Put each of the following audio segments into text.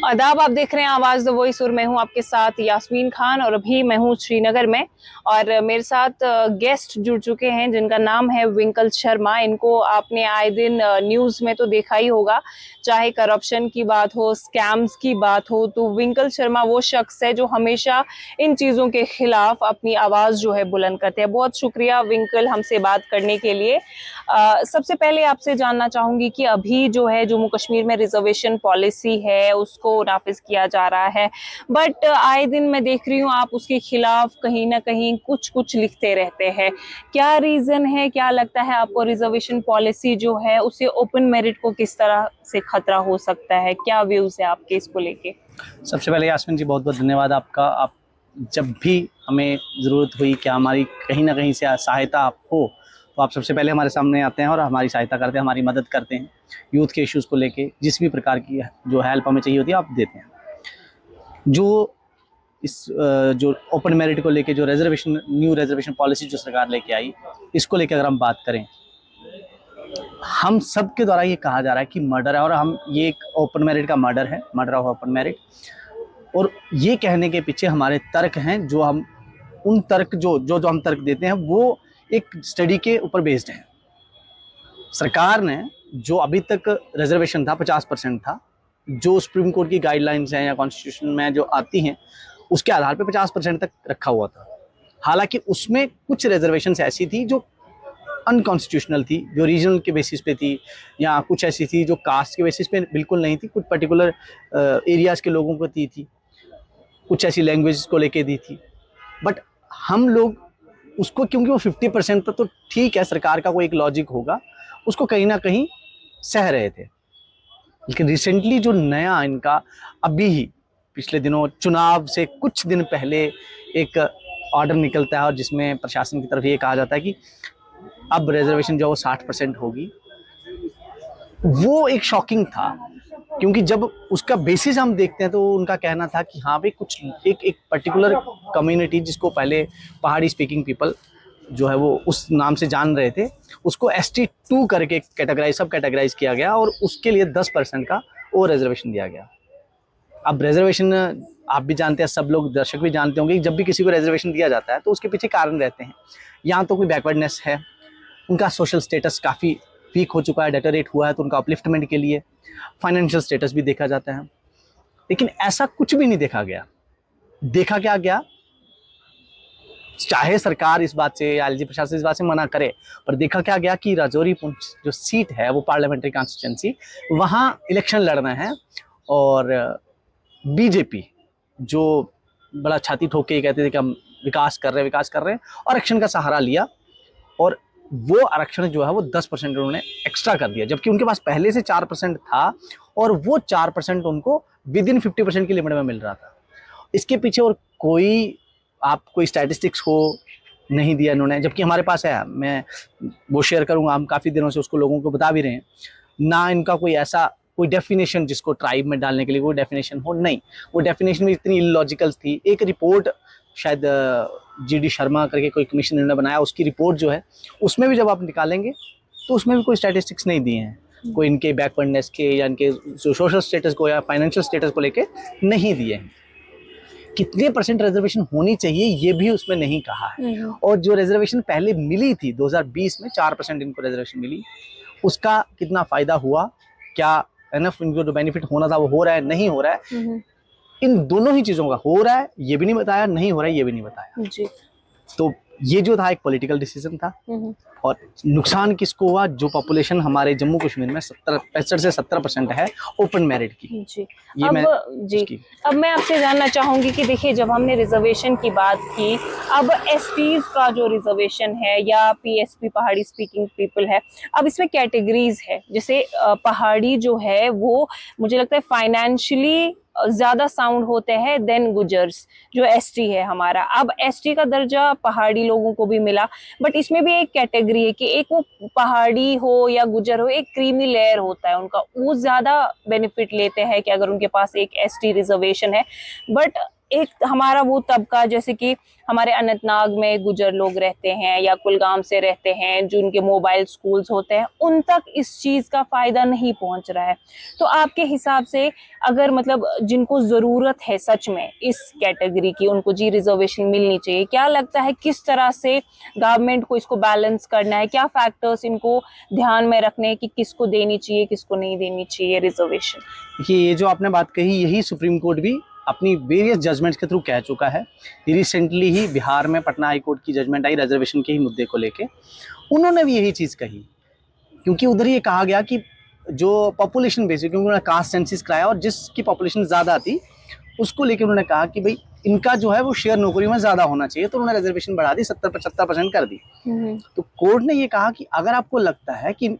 आदाब, आप देख रहे हैं आवाज द वॉइस और मैं हूं आपके साथ यास्मीन खान और अभी मैं हूं श्रीनगर में। और मेरे साथ गेस्ट जुड़ चुके हैं जिनका नाम है विंकल शर्मा। इनको आपने आए दिन न्यूज में तो देखा ही होगा, चाहे करप्शन की बात हो, स्कैम्स की बात हो, तो विंकल शर्मा वो शख्स है जो हमेशा इन चीजों के खिलाफ अपनी आवाज जो है बुलंद करते हैं। बहुत शुक्रिया विंकल हमसे बात करने के लिए। सबसे पहले आपसे जानना चाहूंगी कि अभी जो है जम्मू कश्मीर में रिजर्वेशन पॉलिसी है उसको नाफिज किया जा रहा है, बट आए दिन मैं देख रही हूँ आप उसके खिलाफ कहीं ना कहीं कुछ कुछ लिखते रहते हैं। क्या रीजन है, क्या लगता है आपको रिजर्वेशन पॉलिसी जो है उसे ओपन मेरिट को किस तरह से खतरा हो सकता है? क्या व्यूज है आपके इसको लेके? सबसे पहले यास्मीन जी बहुत बहुत धन्यवाद आपका। आप जब भी हमें ज़रूरत हुई कि हमारी कहीं ना कहीं से सहायता आप हो, तो आप सबसे पहले हमारे सामने आते हैं और हमारी सहायता करते हैं, हमारी मदद करते हैं। यूथ के इश्यूज़ को लेके जिस भी प्रकार की जो हेल्प हमें चाहिए होती है आप देते हैं। जो जो ओपन मेरिट को लेके जो न्यू रिजर्वेशन पॉलिसी जो सरकार लेके आई, इसको लेकर अगर हम बात करें, हम सब के द्वारा ये कहा जा रहा है कि मर्डर है, और हम ये एक ओपन मेरिट का मर्डर है, मर्डर ऑफ ओपन मेरिट। और ये कहने के पीछे हमारे तर्क हैं, जो हम उन तर्क जो हम तर्क देते हैं वो एक स्टडी के ऊपर बेस्ड है। सरकार ने जो अभी तक रिजर्वेशन था 50% था, जो सुप्रीम कोर्ट की गाइडलाइंस हैं या कॉन्स्टिट्यूशन में जो आती हैं उसके आधार पे 50% तक रखा हुआ था। हालांकि उसमें कुछ रिजर्वेशन ऐसी थी जो अनकॉन्स्टिट्यूशनल थी, जो रीजनल के बेसिस पे थी, या कुछ ऐसी थी जो कास्ट के बेसिस पे बिल्कुल नहीं थी, कुछ पर्टिकुलर एरियाज के लोगों को दी थी, कुछ ऐसी लैंग्वेज को लेके दी थी। बट हम लोग उसको, क्योंकि वो 50% पर तो ठीक है, सरकार का कोई एक लॉजिक होगा, उसको कहीं ना कहीं सह रहे थे। लेकिन रिसेंटली जो नया इनका अभी ही पिछले दिनों चुनाव से कुछ दिन पहले एक ऑर्डर निकलता है, और जिसमें प्रशासन की तरफ ये कहा जाता है कि अब रिजर्वेशन जो है वो 60% होगी, वो एक शॉकिंग था। क्योंकि जब उसका बेसिस हम देखते हैं तो उनका कहना था कि हाँ भाई, कुछ एक पर्टिकुलर कम्युनिटी जिसको पहले पहाड़ी स्पीकिंग पीपल जो है वो उस नाम से जान रहे थे, उसको ST2 करके सब कैटेगराइज किया गया, और उसके लिए 10% का वो रिजर्वेशन दिया गया। अब रिजर्वेशन आप भी जानते हैं, सब लोग दर्शक भी जानते होंगे कि जब भी किसी को रिजर्वेशन दिया जाता है तो उसके पीछे कारण रहते हैं। यहाँ तो कोई बैकवर्डनेस है, उनका सोशल स्टेटस काफ़ी वीक हो चुका है, डेटोरेट हुआ है, तो उनका अपलिफ्टमेंट के लिए फाइनेंशियल स्टेटस भी देखा जाता है। लेकिन ऐसा कुछ भी नहीं देखा गया। देखा क्या गया, चाहे सरकार इस बात से या LG प्रशासन इस बात से मना करे, पर देखा क्या गया कि राजौरी पुंछ जो सीट है वो पार्लियामेंट्री कॉन्स्टिट्यूंसी, वहाँ इलेक्शन लड़ना है, और बीजेपी जो बड़ा छाती ठोक के कहते थे कि हम विकास कर रहे हैं, आरक्षण का सहारा लिया, और वो आरक्षण जो है वो 10% उन्होंने एक्स्ट्रा कर दिया, जबकि उनके पास पहले से 4% था, और वो 4% उनको विद इन 50% की लिमिट में मिल रहा था। इसके पीछे और कोई स्टैटिस्टिक्स को नहीं दिया इन्होंने, जबकि हमारे पास है, मैं वो शेयर करूंगा, हम काफ़ी दिनों से उसको लोगों को बता भी रहे हैं ना। इनका कोई डेफिनेशन जिसको ट्राइब में डालने के लिए कोई डेफिनेशन हो, नहीं, वो डेफिनेशन भी इतनी इलॉजिकल थी। एक रिपोर्ट शायद GD शर्मा करके कोई कमीशन इन्होंने बनाया, उसकी रिपोर्ट जो है उसमें भी जब आप निकालेंगे तो उसमें भी कोई स्टैटिस्टिक्स नहीं दिए हैं, कोई इनके बैकवर्डनेस के या इनके सोशल स्टेटस को या फाइनेंशियल स्टेटस को लेके नहीं दिए हैं। कितने % रिजर्वेशन होनी चाहिए ये भी उसमें नहीं कहा है। और जो रिजर्वेशन पहले मिली थी 2020 में 4% इनको रिजर्वेशन मिली, उसका कितना फायदा हुआ, क्या एनफ इनको जो बेनिफिट होना था वो हो रहा है, नहीं हो रहा है, इन दोनों ही चीजों का हो रहा है ये भी नहीं बताया, नहीं हो रहा है ये भी नहीं बताया जी। तो ये जो था एक पॉलिटिकल डिसीजन था, और नुकसान किसको हुआ, जो पॉपुलेशन हमारे जम्मू कश्मीर में 65 से 70% है ओपन मेरिट की जी। ये अब मैं आपसे जानना चाहूंगी कि देखिए, जब हमने रिजर्वेशन की बात की, अब STs का जो रिजर्वेशन है या PSP पहाड़ी स्पीकिंग पीपल है, अब इसमें कैटेगरीज है। जैसे पहाड़ी जो है वो मुझे लगता है फाइनेंशियली ज्यादा साउंड होते हैं देन गुजर्स, जो ST है हमारा। अब ST का दर्जा पहाड़ी लोगों को भी मिला, बट इसमें भी एक कैटेगरी है कि एक वो पहाड़ी हो या गुजर हो, एक क्रीमी लेयर होता है उनका, वो ज्यादा बेनिफिट लेते हैं कि अगर उनके पास एक ST रिजर्वेशन है। बट एक हमारा वो तबका, जैसे कि हमारे अनंतनाग में गुजर लोग रहते हैं या कुलगाम से रहते हैं, जो उनके मोबाइल स्कूल्स होते हैं, उन तक इस चीज का फायदा नहीं पहुंच रहा है। तो आपके हिसाब से अगर मतलब जिनको जरूरत है सच में इस कैटेगरी की, उनको जी रिजर्वेशन मिलनी चाहिए, क्या लगता है किस तरह से गवर्नमेंट को इसको बैलेंस करना है, क्या फैक्टर्स इनको ध्यान में रखने हैं कि किसको देनी चाहिए किसको नहीं देनी चाहिए रिजर्वेशन? देखिए, ये जो आपने बात कही, यही सुप्रीम कोर्ट भी अपनी वेरियस जजमेंट्स के थ्रू कह चुका है। रिसेंटली ही बिहार में पटना हाई कोर्ट की जजमेंट आई रिजर्वेशन के ही मुद्दे को लेके, उन्होंने भी यही चीज़ कही, क्योंकि उधर ये कहा गया कि जो पॉपुलेशन बेसिस, क्योंकि उन्होंने कास्ट सेंसिस कराया और जिसकी पॉपुलेशन ज़्यादा थी उसको लेके उन्होंने कहा कि भाई इनका जो है वो शेयर नौकरियों में ज़्यादा होना चाहिए, तो उन्होंने रिजर्वेशन बढ़ा दी, 70-75% कर दी। तो कोर्ट ने ये कहा कि अगर आपको लगता है कि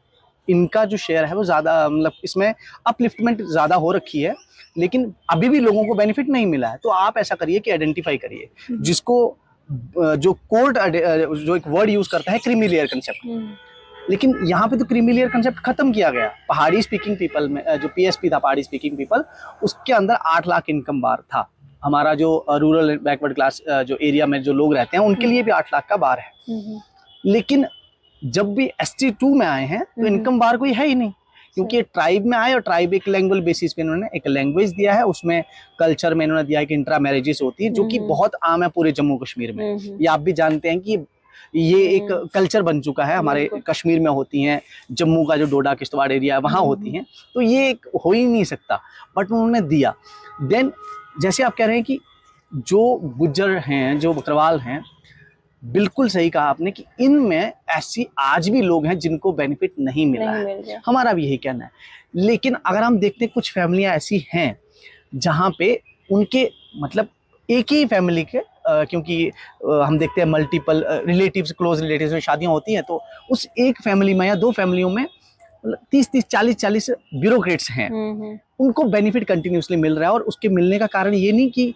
इनका जो शेयर है वो ज़्यादा, मतलब इसमें अपलिफ्टमेंट ज़्यादा हो रखी है लेकिन अभी भी लोगों को बेनिफिट नहीं मिला है, तो आप ऐसा करिए कि आइडेंटिफाई करिए, जिसको जो कोर्ट जो एक वर्ड यूज़ करता है क्रीमी लेयर कंसेप्ट, लेकिन यहाँ पे तो क्रीमी लेयर कंसेप्ट खत्म किया गया। पहाड़ी स्पीकिंग पीपल में जो पीएसपी था, पहाड़ी स्पीकिंग पीपल, उसके अंदर 8 लाख इनकम बार था। हमारा जो रूरल बैकवर्ड क्लास जो एरिया में जो लोग रहते हैं उनके लिए भी 8 लाख का बार है। लेकिन जब भी ST2 में आए हैं तो इनकम बार कोई है ही नहीं, क्योंकि ये ट्राइब में आए और ट्राइब एक लैंग्वेज बेसिस पे इन्होंने एक लैंग्वेज दिया है, उसमें कल्चर में इन्होंने दिया है कि इंट्रा मैरिजेस होती है, जो कि बहुत आम है पूरे जम्मू कश्मीर में। ये आप भी जानते हैं कि ये एक कल्चर बन चुका है, हमारे कश्मीर में होती हैं, जम्मू का जो डोडा किश्तवाड़ एरिया है वहाँ होती हैं, तो ये एक हो ही नहीं सकता, बट उन्होंने दिया। देन जैसे आप कह रहे हैं कि जो गुज्जर हैं, जो बकरवाल हैं, बिल्कुल सही कहा आपने कि इनमें ऐसी आज भी लोग हैं जिनको बेनिफिट नहीं मिला है, हमारा भी यही कहना है। लेकिन अगर हम देखते हैं कुछ फैमिलियां ऐसी हैं जहाँ पे उनके मतलब एक ही फैमिली के क्योंकि हम देखते हैं मल्टीपल रिलेटिव्स, क्लोज रिलेटिव्स में शादियां होती हैं, तो उस एक फैमिली में या 2 फैमिलियों में 30-30, 40-40 ब्यूरोक्रेट्स हैं, उनको बेनिफिट कंटिन्यूसली मिल रहा है। और उसके मिलने का कारण ये नहीं कि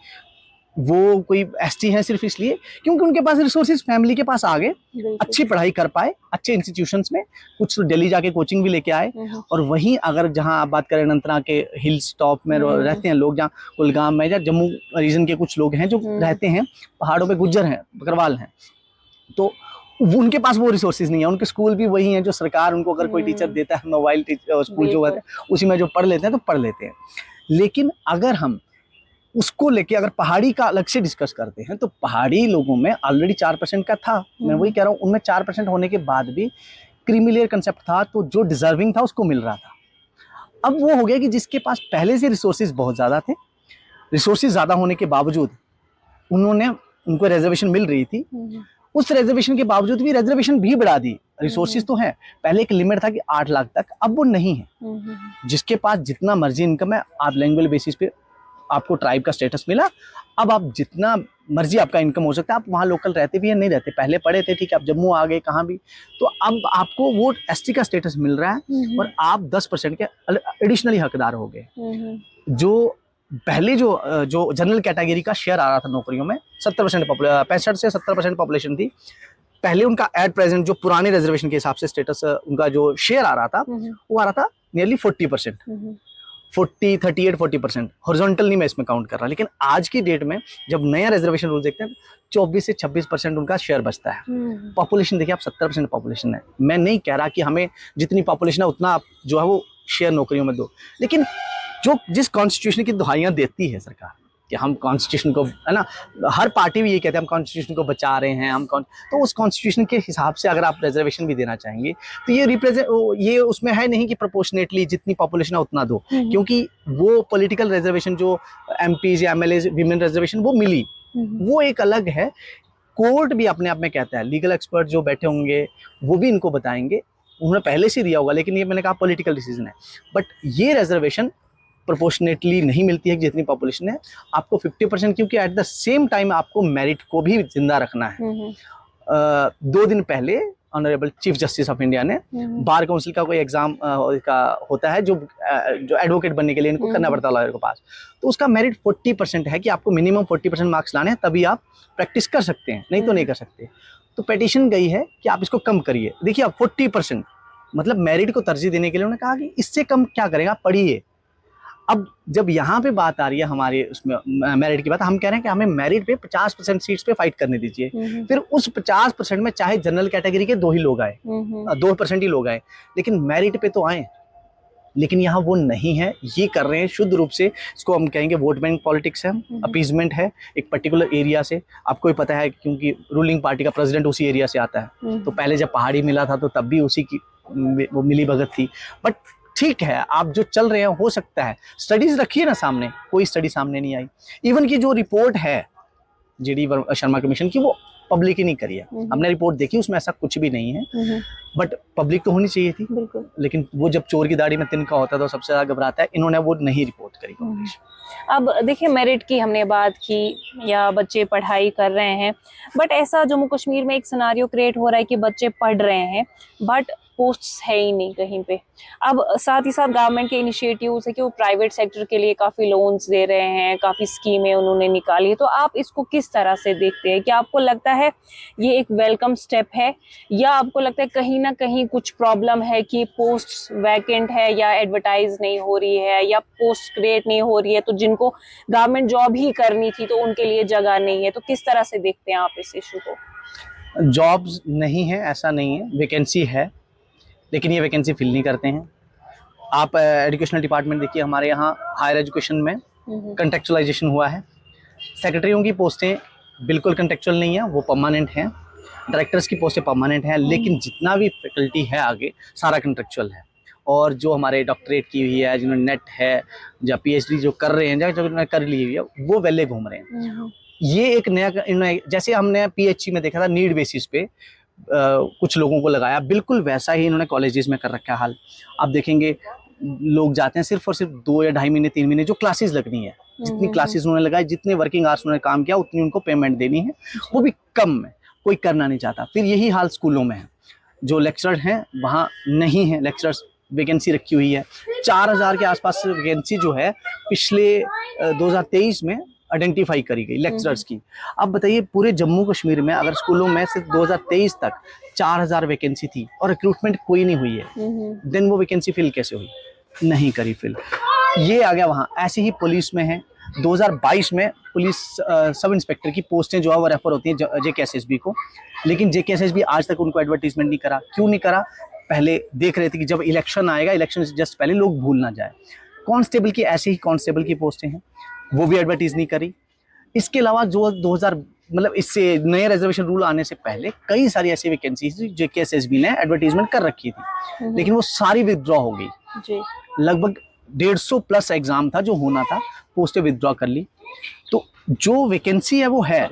वो कोई ST है सिर्फ इसलिए, क्योंकि उनके पास रिसोर्सेज फैमिली के पास आ गए, अच्छी पढ़ाई कर पाए अच्छे इंस्टीट्यूशंस में, कुछ दिल्ली जाके कोचिंग भी लेके आए। और वहीं अगर जहां आप बात करें अनंतनाग के हिल्स टॉप में रहते हैं लोग, जहाँ कुलगाम में या जम्मू रीजन के कुछ लोग हैं जो रहते हैं पहाड़ों पे, गुज्जर हैं, बकरवाल हैं, तो उनके पास वो रिसोर्सेज नहीं है। उनके स्कूल भी वही हैं जो सरकार उनको अगर कोई टीचर देता है, मोबाइल स्कूल जो है उसी में जो पढ़ लेते हैं तो पढ़ लेते हैं। लेकिन अगर हम उसको लेके अगर पहाड़ी का अलग से डिस्कस करते हैं, तो पहाड़ी लोगों में ऑलरेडी 4% का था, मैं वही कह रहा हूँ, उनमें 4% होने के बाद भी क्रीमी लेयर कंसेप्ट था, तो जो डिजर्विंग था उसको मिल रहा था। अब वो हो गया कि जिसके पास पहले से रिसोर्सेज बहुत ज़्यादा थे, रिसोर्सेज ज़्यादा होने के बावजूद उनको रिजर्वेशन मिल रही थी, उस रिजर्वेशन के बावजूद भी रिजर्वेशन भी बढ़ा दी। रिसोर्सेज तो हैं, पहले एक लिमिट था कि 8 लाख तक, अब वो नहीं है। जिसके पास जितना मर्जी इनकम है, आप लैंग्वेज बेसिस पे आपको ट्राइब का स्टेटस मिला, अब आप जितना मर्जी आपका इनकम हो सकता है, आप वहाँ लोकल रहते भी या नहीं रहते, पहले पढ़े थे ठीक है, आप जम्मू आ गए कहाँ भी, तो अब आपको वो ST का स्टेटस मिल रहा है और आप 10% के एडिशनली हकदार हो गए। जो पहले जो जनरल कैटेगरी का शेयर आ रहा था नौकरियों में, 70% 65 से 70% पॉपुलेशन थी पहले, उनका एट प्रेजेंट जो पुराने रिजर्वेशन के हिसाब से स्टेटस उनका जो शेयर आ रहा था वो आ रहा था नियरली 40%, 38-40%। हॉरिजॉन्टल नहीं मैं इसमें काउंट कर रहा, लेकिन आज की डेट में जब नया रिजर्वेशन रूल देखते हैं 24 से 26% उनका शेयर बचता है। पॉपुलेशन देखिए आप, 70% पॉपुलेशन है। मैं नहीं कह रहा कि हमें जितनी पॉपुलेशन है उतना आप जो है वो शेयर नौकरियों में दो, लेकिन जो जिस कॉन्स्टिट्यूशन की दुहाइयाँ देती है सरकार कि हम कॉन्स्टिट्यूशन को, है ना, हर पार्टी भी ये कहते हैं हम कॉन्स्टिट्यूशन को बचा रहे हैं, तो उस कॉन्स्टिट्यूशन के हिसाब से अगर आप रिजर्वेशन भी देना चाहेंगे तो ये उसमें है नहीं कि प्रोपोर्शनेटली जितनी पॉपुलेशन है उतना दो, क्योंकि वो पॉलिटिकल रिजर्वेशन जो MPs या MLAs विमेन रिजर्वेशन वो मिली, वो एक अलग है। कोर्ट भी अपने आप में कहता है, लीगल एक्सपर्ट जो बैठे होंगे वो भी इनको बताएंगे, उन्होंने पहले से दिया होगा, लेकिन ये मैंने कहा पॉलिटिकल डिसीजन है। बट ये रिजर्वेशन प्रोपोर्शनेटली नहीं मिलती है जितनी पॉपुलेशन है, आपको 50%, क्योंकि एट द सेम टाइम आपको मेरिट को भी जिंदा रखना है। 2 दिन पहले honourable chief justice of India ने बार काउंसिल का कोई एग्जाम का होता है जो एडवोकेट बनने के लिए इनको करना पड़ता है लॉयर के पास, तो उसका मेरिट 40% है कि आपको मिनिमम 40% मार्क्स लाने हैं, तभी आप प्रैक्टिस कर सकते हैं, नहीं तो नहीं कर सकते। तो पेटिशन गई है कि आप इसको कम करिए। देखिए आप 40% मतलब मेरिट को तरजीह देने के लिए उन्होंने कहा कि इससे कम क्या करेगा, आप पढ़िए। अब जब यहाँ पे बात आ रही है हमारे उसमें मेरिट की बात, हम कह रहे हैं कि हमें मेरिट पे 50% सीट्स पे फाइट करने दीजिए। फिर उस 50% में चाहे जनरल कैटेगरी के 2 ही लोग आए, 2% ही लोग आए, लेकिन मेरिट पे तो आए। लेकिन यहाँ वो नहीं है, ये कर रहे हैं शुद्ध रूप से, इसको हम कहेंगे वोट बैंक पॉलिटिक्स है, अपीजमेंट है एक पर्टिकुलर एरिया से। आपको भी पता है क्योंकि रूलिंग पार्टी का प्रेसिडेंट उसी एरिया से आता है, तो पहले जब पहाड़ी मिला था तो तब भी उसी की वो मिली भगत थी। बट ठीक है, आप जो चल रहे हैं हो सकता है, स्टडीज रखिए ना सामने, कोई स्टडी सामने नहीं आई। इवन की जो रिपोर्ट है जीडी शर्मा कमीशन की, वो पब्लिक ही नहीं करी है। हमने रिपोर्ट देखी, उसमें ऐसा कुछ भी नहीं है, बट पब्लिक तो होनी चाहिए थी। बिल्कुल। लेकिन वो जब चोर की दाढ़ी में तिनका होता है तो सबसे ज्यादा घबराता है, इन्होंने वो नहीं रिपोर्ट करी। अब देखिए, मेरिट की हमने बात की या बच्चे पढ़ाई कर रहे हैं, बट ऐसा जम्मू कश्मीर में एक सिनारियो क्रिएट हो रहा है कि बच्चे पढ़ रहे हैं बट पोस्ट्स है ही नहीं कहीं पे। अब साथ ही साथ गवर्नमेंट के इनिशिएटिव्स है कि वो प्राइवेट सेक्टर के लिए काफी लोन्स दे रहे हैं, काफी स्कीमें उन्होंने निकाली है। तो आप इसको किस तरह से देखते हैं? क्या आपको लगता है ये एक वेलकम स्टेप है, या आपको लगता है कहीं ना कहीं कुछ प्रॉब्लम है कि पोस्ट वैकेंट है या एडवर्टाइज नहीं हो रही है या पोस्ट क्रिएट नहीं हो रही है, तो जिनको गवर्नमेंट जॉब ही करनी थी तो उनके लिए जगह नहीं है? तो किस तरह से देखते हैं आप इस इशू को? जॉब्स नहीं है ऐसा नहीं है, वैकेंसी है, लेकिन ये वैकेंसी फिल नहीं करते हैं। आप एजुकेशनल डिपार्टमेंट देखिए, हमारे यहाँ हायर एजुकेशन में कंट्रेक्चुअलाइजेशन हुआ है। सेक्रेटरियों की पोस्टें बिल्कुल कंट्रेक्चुअल नहीं है, वो परमानेंट हैं। डायरेक्टर्स की पोस्टें परमानेंट हैं, लेकिन जितना भी फैकल्टी है आगे सारा कंट्रेक्चुअल है। और जो हमारे डॉक्टरेट की हुई है, जिन्होंने नेट है या PhD जो कर रहे हैं, जो उन्होंने कर ली हुई है, वो वेले घूम रहे हैं। ये एक नया, जैसे हमने PHC में देखा था नीड बेसिस पे कुछ लोगों को लगाया, बिल्कुल वैसा ही इन्होंने कॉलेजेस में कर रखा है हाल। आप देखेंगे लोग जाते हैं सिर्फ और सिर्फ 2 या 2.5 महीने 3 महीने जो क्लासेस लगनी है, जितनी क्लासेस उन्होंने लगाई, जितने वर्किंग आवर्स उन्होंने काम किया, उतनी उनको पेमेंट देनी है, वो भी कम है, कोई करना नहीं चाहता। फिर यही हाल स्कूलों में है, जो लेक्चरर हैं वहाँ नहीं है, लेक्चरर्स वैकेंसी रखी हुई है 4000 के आसपास वैकेंसी जो है पिछले 2023 में आइडेंटिफाई करी गई लेक्चरर्स की। अब बताइए पूरे जम्मू कश्मीर में अगर स्कूलों में सिर्फ 2023 तक 4000 वैकेंसी थी और रिक्रूटमेंट कोई नहीं हुई है, देन वो वैकेंसी फिल कैसे हुई? नहीं करी फिल। ये आ गया वहाँ। ऐसे ही पुलिस में है, 2022 में पुलिस सब इंस्पेक्टर की पोस्टें जो है वो रेफर होती हैं JKSSB को, लेकिन JKSSB आज तक उनको एडवर्टीजमेंट नहीं करा। क्यों नहीं करा? पहले देख रहे थे कि जब इलेक्शन आएगा, इलेक्शन से जस्ट पहले लोग भूल ना जाए। कांस्टेबल की, ऐसे ही कांस्टेबल की पोस्टें हैं, वो भी एडवर्टीज नहीं करी। इसके अलावा जो 2000 मतलब इससे नए रिजर्वेशन रूल आने से पहले कई सारी ऐसी वैकेंसीज JKSSB ने एडवर्टीजमेंट कर रखी थी, लेकिन वो सारी विथड्रॉ हो गई जी। लगभग 150 प्लस एग्जाम था जो होना था, पोस्टें विथड्रॉ कर ली। तो जो वैकेंसी है वो है,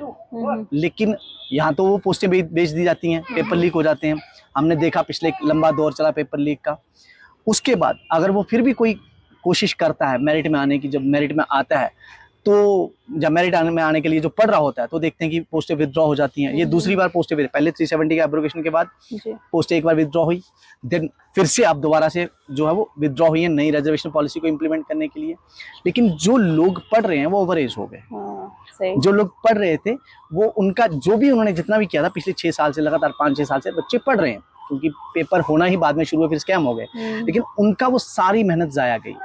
लेकिन यहाँ तो वो पोस्टें बेच दी जाती हैं, पेपर लीक हो जाते हैं। हमने देखा पिछले एक लंबा दौर चला पेपर लीक का। उसके बाद अगर वो फिर भी कोई कोशिश करता है मेरिट में आने की, जब मेरिट में आता है तो जब मेरिट में आने के लिए जो पढ़ रहा होता है तो देखते हैं कि पोस्टें विथड्रॉ हो जाती हैं। ये दूसरी बार पोस्टें, पहले 370 के एब्रोगेशन के बाद पोस्टें एक बार विथड्रॉ हुई, देन फिर से अब दोबारा से जो है वो विथड्रॉ हुई है नई रिजर्वेशन पॉलिसी को इम्प्लीमेंट करने के लिए। लेकिन जो लोग पढ़ रहे हैं वो ओवर एज हो गए। जो लोग पढ़ रहे थे वो उनका जो भी उन्होंने जितना भी किया था पिछले 6 साल से, लगातार 5-6 साल से बच्चे पढ़ रहे हैं, क्योंकि पेपर होना ही बाद में शुरू हुआ, फिर स्कैम हो गए, लेकिन उनका वो सारी मेहनत जाया गई।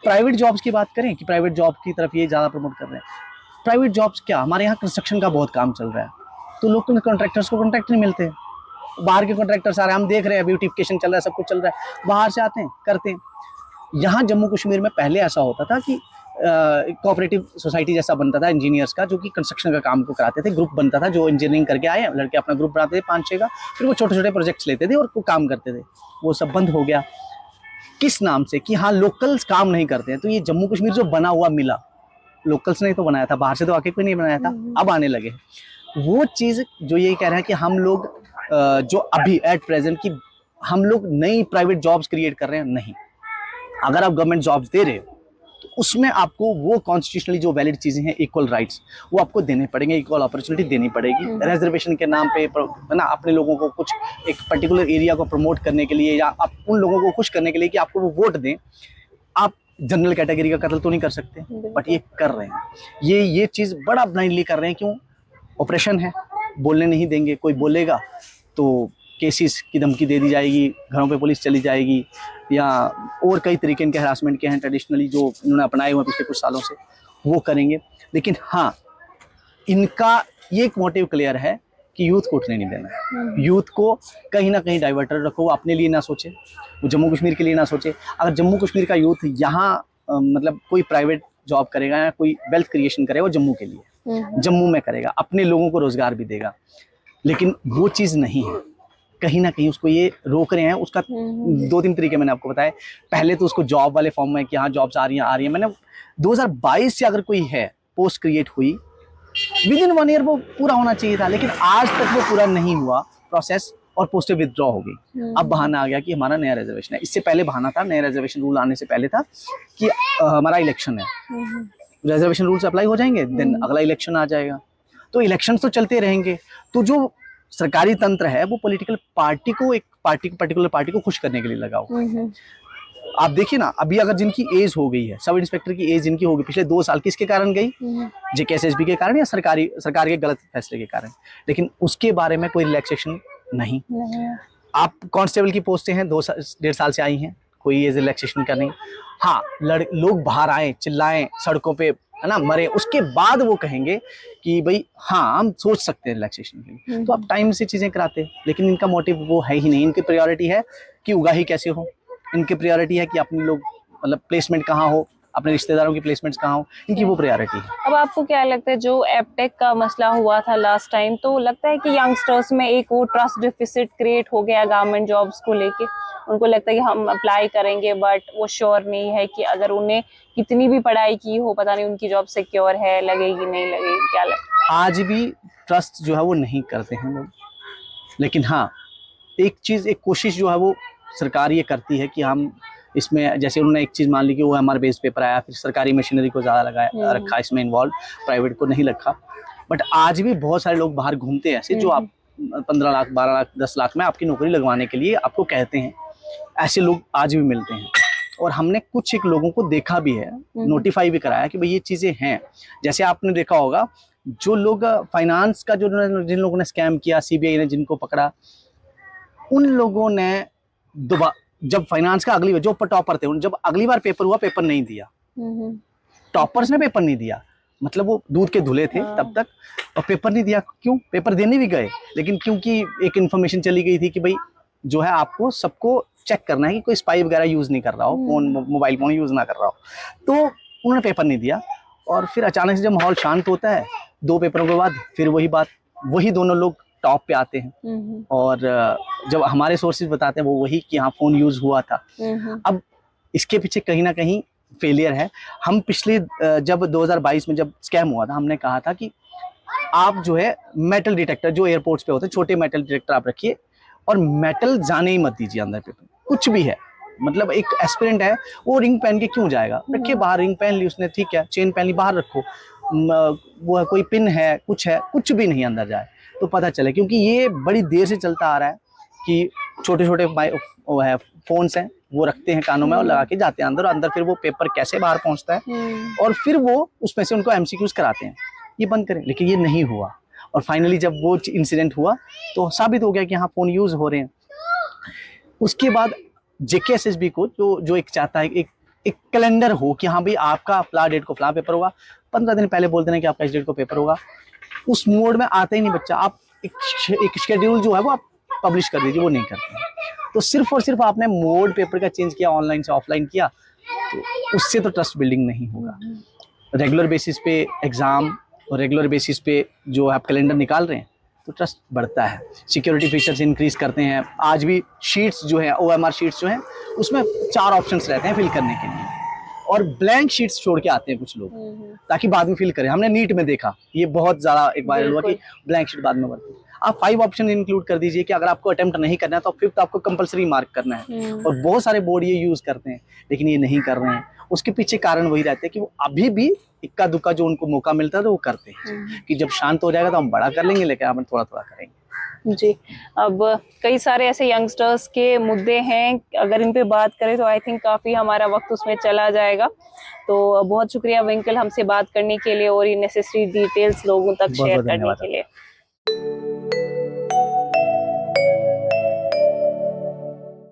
प्राइवेट जॉब्स की बात करें कि प्राइवेट जॉब की तरफ ये ज़्यादा प्रमोट कर रहे हैं। प्राइवेट जॉब्स क्या, हमारे यहाँ कंस्ट्रक्शन का बहुत काम चल रहा है, तो लोकल कॉन्ट्रैक्टर्स को कॉन्ट्रैक्ट नहीं मिलते। बाहर के कॉन्ट्रैक्टर्स आ रहे हैं, हम देख रहे हैं, ब्यूटिफिकेशन चल रहा है, सब कुछ चल रहा है, बाहर से आते हैं करते हैं। यहाँ जम्मू कश्मीर में पहले ऐसा होता था कि कोऑपरेटिव सोसाइटी जैसा बनता था इंजीनियर्स का, जो कि कंस्ट्रक्शन का काम को कराते थे। ग्रुप बनता था, जो इंजीनियरिंग करके आए लड़के अपना ग्रुप बनाते थे 5-6 का, फिर वो छोटे छोटे प्रोजेक्ट्स लेते थे और वो काम करते थे। वो सब बंद हो गया। किस नाम से? कि हाँ लोकल्स काम नहीं करते हैं। तो ये जम्मू कश्मीर जो बना हुआ मिला, लोकल्स ने तो बनाया था, बाहर से तो आके कोई नहीं बनाया था, अब आने लगे। वो चीज़ जो ये कह रहे हैं कि हम लोग जो अभी एट प्रेजेंट की हम लोग नई प्राइवेट जॉब्स क्रिएट कर रहे हैं, नहीं। अगर आप गवर्नमेंट जॉब्स दे रहे हो तो उसमें आपको वो कॉन्स्टिट्यूशनली जो वैलिड चीज़ें हैं, इक्वल राइट्स, वो आपको देने पड़ेंगे, इक्वल अपॉर्चुनिटी देनी पड़ेगी। रिजर्वेशन के नाम पे ना अपने लोगों को कुछ एक पर्टिकुलर एरिया को प्रमोट करने के लिए या आप उन लोगों को खुश करने के लिए कि आपको वो वोट दें, आप जनरल कैटेगरी का कत्ल तो नहीं कर सकते, बट ये कर रहे हैं। ये चीज़ बड़ा ब्लाइंडली कर रहे हैं। क्यों? ऑपरेशन है, बोलने नहीं देंगे। कोई बोलेगा तो केसेस की धमकी दे दी जाएगी, घरों पे पुलिस चली जाएगी, या और कई तरीके इनके हरासमेंट के हैं ट्रेडिशनली जो इन्होंने अपनाए हुए हैं पिछले कुछ सालों से, वो करेंगे। लेकिन हाँ, इनका ये एक मोटिव क्लियर है कि यूथ को उठने नहीं देना है। यूथ को कहीं ना कहीं डाइवर्टर रखो, वो अपने लिए ना सोचे, वो जम्मू कश्मीर के लिए ना सोचे। अगर जम्मू कश्मीर का यूथ यहाँ मतलब कोई प्राइवेट जॉब करेगा या कोई वेल्थ क्रिएशन करेगा, वो जम्मू के लिए, जम्मू में करेगा, अपने लोगों को रोजगार भी देगा। लेकिन वो चीज़ नहीं है, कहीं ना कहीं उसको ये रोक रहे हैं। उसका 2-3 तरीके मैंने आपको बताए। पहले तो उसको जॉब वाले फॉर्म में कि हाँ जॉब्स आ रही हैं। मैंने 2022 से अगर कोई है पोस्ट क्रिएट हुई, विद इन 1 ईयर वो पूरा होना चाहिए था, लेकिन आज तक वो पूरा नहीं हुआ प्रोसेस और पोस्टें विदड्रॉ हो गई। अब बहाना आ गया कि हमारा नया रिजर्वेशन है। इससे पहले बहाना था, नया रिजर्वेशन रूल आने से पहले था कि हमारा इलेक्शन है, रिजर्वेशन रूल से अप्लाई हो जाएंगे, देन अगला इलेक्शन आ जाएगा। तो इलेक्शन तो चलते रहेंगे। तो जो सरकारी तंत्र है वो पॉलिटिकल पार्टी को, एक पार्टी पर्टिकुलर पार्टी को खुश करने के लिए लगा हुआ। आप देखिए ना, अभी अगर जिनकी एज हो गई है, सब इंस्पेक्टर की एज जिनकी होगी पिछले 2 साल, किसके कारण गई? जेकेएसएसबी के कारण या सरकार के गलत फैसले के कारण? लेकिन उसके बारे में कोई रिलैक्सेशन नहीं। आप कांस्टेबल की पोस्टें हैं 2-1.5 साल से आई हैं, कोई एज रिलैक्सेशन का नहीं। हाँ, लोग बाहर आए, चिल्लाएं सड़कों पे, है ना, मरे, उसके बाद वो कहेंगे कि भाई हाँ हम सोच सकते हैं रिलैक्सेशन के लिए। तो आप टाइम से चीजें कराते, लेकिन इनका मोटिव वो है ही नहीं। इनकी प्रायोरिटी है कि उगाही कैसे हो, इनकी प्रायोरिटी है कि अपने लोग मतलब प्लेसमेंट कहाँ हो, अपने रिश्तेदारों की प्लेसमेंट्स कहाँ हो, इनकी वो प्रायोरिटी है। अब आपको क्या लगता है, जो एपटेक का मसला हुआ था लास्ट टाइम, तो लगता है कि यंगस्टर्स में एक वो ट्रस्ट डिफिसिट क्रिएट हो गया गवर्नमेंट जॉब्स को लेके? उनको लगता है कि हम अप्लाई करेंगे, बट वो श्योर नहीं है कि अगर उन्हें कितनी भी पढ़ाई की हो, पता नहीं उनकी जॉब सिक्योर है, लगेगी नहीं लगेगी, क्या लगता है? आज भी ट्रस्ट जो है वो नहीं करते हैं लोग। लेकिन हाँ, एक कोशिश जो है वो सरकार ये करती है कि हम इसमें, जैसे उन्होंने एक चीज़ मान ली कि वो हमारा बेस पेपर आया, फिर सरकारी मशीनरी को ज़्यादा लगाया रखा इसमें इन्वॉल्व, प्राइवेट को नहीं रखा। बट आज भी बहुत सारे लोग बाहर घूमते हैं ऐसे, जो आप 15 लाख 12 लाख 10 लाख में आपकी नौकरी लगवाने के लिए आपको कहते हैं। ऐसे लोग आज भी मिलते हैं, और हमने कुछ एक लोगों को देखा भी है, नोटिफाई भी कराया कि भाई ये चीज़ें हैं। जैसे आपने देखा होगा, जो लोग फाइनेंस का जिन लोगों ने स्कैम किया, सीबीआई ने जिनको पकड़ा, उन लोगों ने जब फाइनेंस का अगली बार जो टॉपर थे, जब अगली बार पेपर हुआ, पेपर नहीं दिया। टॉपर्स ने पेपर नहीं दिया, मतलब वो दूध के धुले थे तब तक, और पेपर नहीं दिया। क्यों? पेपर देने भी गए, लेकिन क्योंकि एक इन्फॉर्मेशन चली गई थी कि भाई जो है आपको सबको चेक करना है कि कोई स्पाई वगैरह यूज नहीं कर रहा हो, फोन मोबाइल फोन यूज ना कर रहा हो, तो उन्होंने पेपर नहीं दिया। और फिर अचानक से जब माहौल शांत होता है 2 पेपरों के बाद, फिर वही दोनों लोग टॉप पे आते हैं। और जब हमारे सोर्सेज बताते हैं वो वही कि हाँ फोन यूज हुआ था। अब इसके पीछे कहीं ना कहीं फेलियर है। हम पिछले जब 2022 में जब स्कैम हुआ था, हमने कहा था कि आप जो है मेटल डिटेक्टर जो एयरपोर्ट्स पे होते हैं, छोटे मेटल डिटेक्टर आप रखिए, और मेटल जाने ही मत दीजिए अंदर पे। कुछ भी है, मतलब एक एस्पिरेंट है, वो रिंग पहन के क्यों जाएगा? रखिए बाहर, रिंग पहन ली उसने, ठीक है, चेन पहन ली, बाहर रखो। वो है कोई पिन है, कुछ भी नहीं अंदर जाए तो पता चले। क्योंकि ये बड़ी देर से चलता आ रहा है कि छोटे छोटे वो है फोन्स हैं, वो रखते हैं कानों में और लगा के जाते हैं अंदर फिर वो पेपर कैसे बाहर पहुंचता है, और फिर वो उसमें से उनको एमसीक्यूज कराते हैं। ये बंद करें, लेकिन ये नहीं हुआ। और फाइनली जब वो इंसिडेंट हुआ तो साबित हो गया कि हाँ फोन यूज हो रहे हैं। उसके बाद जेकेएसएसबी को जो एक चाहता है, एक कैलेंडर हो कि हाँ भाई आपका फला डेट को फला पेपर होगा, 15 दिन पहले बोल देना कि आपका इस डेट को पेपर होगा। उस मोड में आता ही नहीं बच्चा। आप एक शेड्यूल जो है वो आप पब्लिश कर दीजिए, वो नहीं करते हैं। तो सिर्फ और सिर्फ आपने मोड पेपर का चेंज किया, ऑनलाइन से ऑफलाइन किया, तो उससे तो ट्रस्ट बिल्डिंग नहीं होगा। रेगुलर बेसिस पे एग्जाम और रेगुलर बेसिस पे जो आप कैलेंडर निकाल रहे हैं तो ट्रस्ट बढ़ता है। सिक्योरिटी फीचर्स इंक्रीज करते हैं। आज भी शीट्स जो है, OMR शीट्स जो हैं, उसमें 4 ऑप्शंस रहते हैं फिल करने के लिए, और ब्लैंक शीट्स छोड़ के आते हैं कुछ लोग ताकि बाद में फिल करें। हमने नीट में देखा, ये बहुत ज़्यादा एक वायरल हुआ कि ब्लैंक शीट बाद में भरते हैं। आप 5 ऑप्शन इंक्लूड कर दीजिए कि अगर आपको अटेम्प्ट नहीं करना है तो 5th आपको कंपलसरी मार्क करना है। और बहुत सारे बोर्ड ये यूज़ करते हैं, लेकिन ये नहीं कर रहे हैं। उसके पीछे कारण वही रहते हैं कि वो अभी भी इक्का दुक्का जो उनको मौका मिलता है तो वो करते हैं कि जब शांत हो जाएगा तो हम बड़ा कर लेंगे, लेकिन हम थोड़ा थोड़ा करेंगे। जी, अब कई सारे ऐसे यंगस्टर्स के मुद्दे हैं, अगर इन पे बात करें तो आई थिंक काफ़ी हमारा वक्त उसमें चला जाएगा। तो बहुत शुक्रिया विंकल हमसे बात करने के लिए और ये नेसेसरी डिटेल्स लोगों तक शेयर करने के लिए।